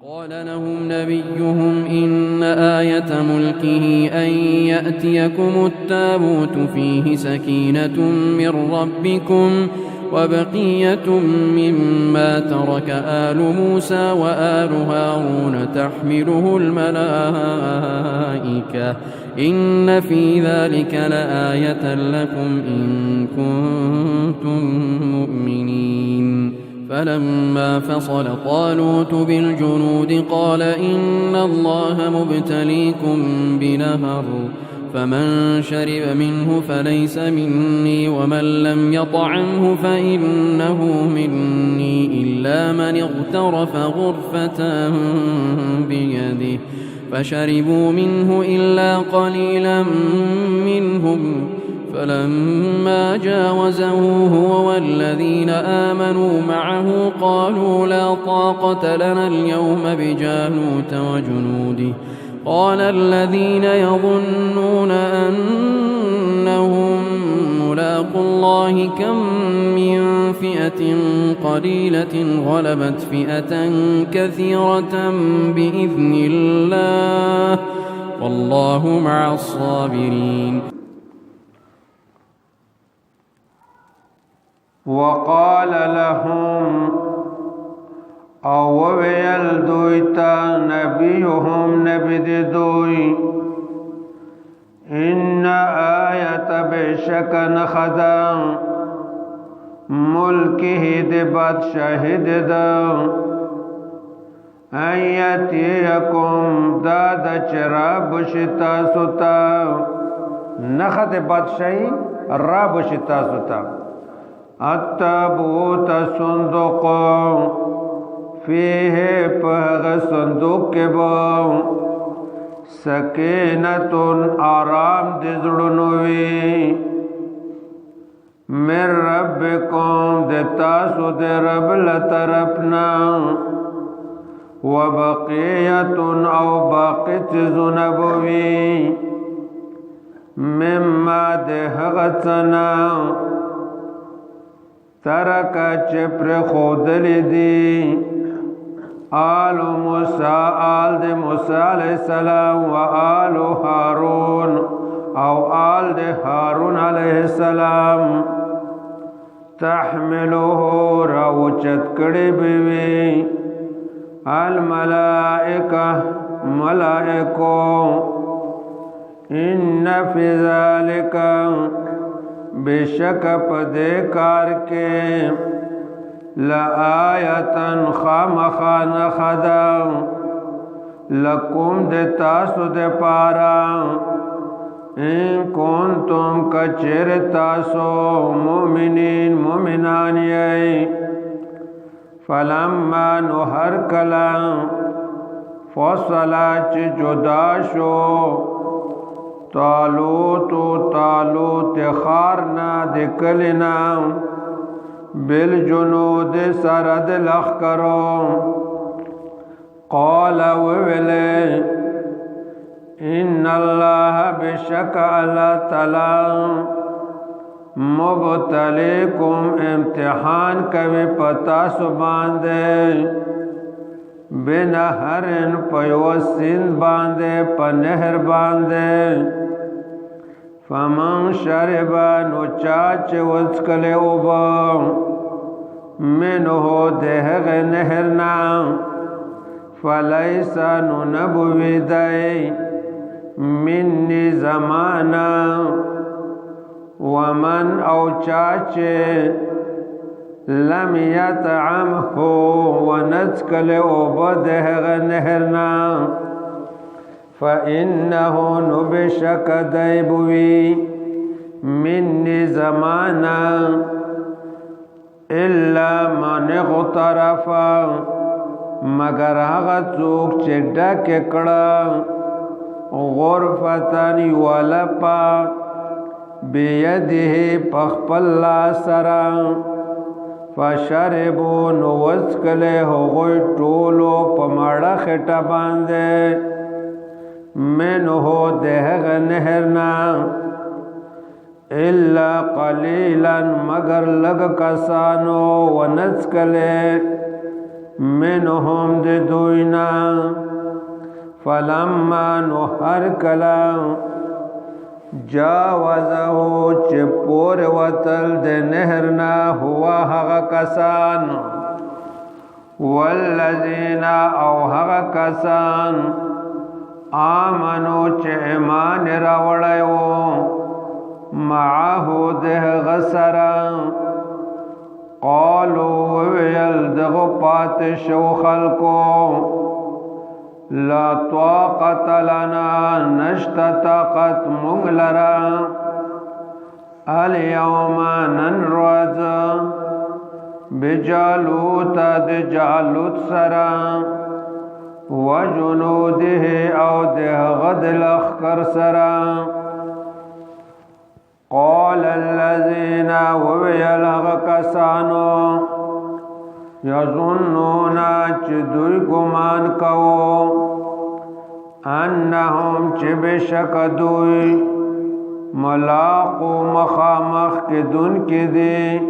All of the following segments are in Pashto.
قال لهم نبيهم إن آية ملكه أن يأتيكم التابوت فيه سكينة من ربكم وبقية مما ترك آل موسى وآل هارون تحمله الملائكة إن في ذلك لآية لكم إن كنتم مؤمنين. فلما فصل طالوت بالجنود قال إن الله مبتليكم بنهر فمن شرب منه فليس مني ومن لم يطعمه فإنه مني إلا من اغترف غرفة بيده فشربوا منه إلا قليلا منهم. فلما جاوزه هو والذين آمنوا معه قالوا لا طاقة لنا اليوم بجالوت وجنوده. قال الذين يظنون أنهم ملاقو الله كم من فئة قليلة غلبت فئة كثيرة بإذن الله والله مع الصابرين. وقال لهم او ویل دویتا نبیهم نبی دوی ان آیت بشک نخدا ملکه دی بادشاہد دا ایتیکم داد چراب شتا ستا نخد بادشاہی راب شتا ستا التابوت صندوق فيه پاغ صندوق کے با سکینت آرام دزڑنوی من ربکم دتاسو دے رب لطرفنا وبقیت او باقی چیزنبوی مما دے حغتنا ترکا چپر خودلی دی آل موسیٰ آل دی موسیٰ علیہ السلام و آل ہارون او آل دی ہارون علیہ السلام تحملوه روچت کڑی بیوی الملائکہ ملائکو ان فی ذالک بشک پدے کار کے لآیتن خامخان خدا لکم دے تاسو دے پارا ان کنتم کچر تاسو مومنین مومنان یئی فلما نہر کلا فصلا چی جدا شو طالوت خارنا دکلنا بالجنود سرد لخکرو قال وویلے ان اللہ بشک اللہ تعالی مبتلیکم امتحان کبھی پتا سباندے بنہرن پیو سند باندے پنہر باندے فمن شربا نو چاچ وچکلے اوبا منہو دہغ نہرنا فلیسا نو نبوی دائی منی زمانا ومن او چاچ لم یتعمہو ونچکلے اوبا دہغ نہرنا فإنه نبشك ديبوي مني زمانا إلا من اغترف مگر هغه چډا کړه غرفتن ولپا بيده پخپل سرا فشربوا نوسکله هغه ټولو پماړه خټه باندې منه دهغ نهرنا الا قليلا مگر لگ کسانو ونسکلے منهم د دوینا فلما نهر کلا جاوزه چې پور وتل د نهرنا هوا هغه کسان والذین او هغه کسان آمنو چې ایمان راوړیو معه ده غسرا قالوا ویل دغه پات شو خلقو لا طاقت لنا نشت طاقت مغلرا اليوم ننرز بجالوت د جالوت سرا وجنوده او ده غد لخکر سرا قال الذين ويلغ كسانو یظنون چې دوی ګمان کوو انهم چې بشک دوی ملاقو مخامخ کې دن کې دی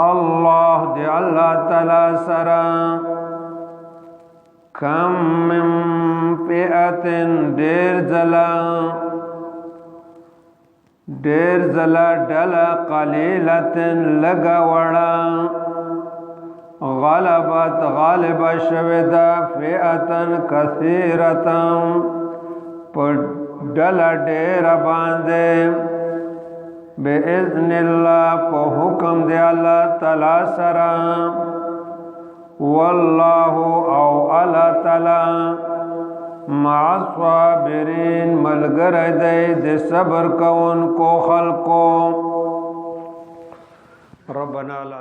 الله دی الله تعالی سره کم من فئتن ډیر زلا ډلا قلیلتن لگا وړا غلبت غالب شودا فئتن کثیرتن پر ډلا ډیر باندې باذن الله په حکم دی الله تعالی سره والله او الله تعالی مع الصابرین ملګری دی د صبر کوونکو خلقو ربنا لا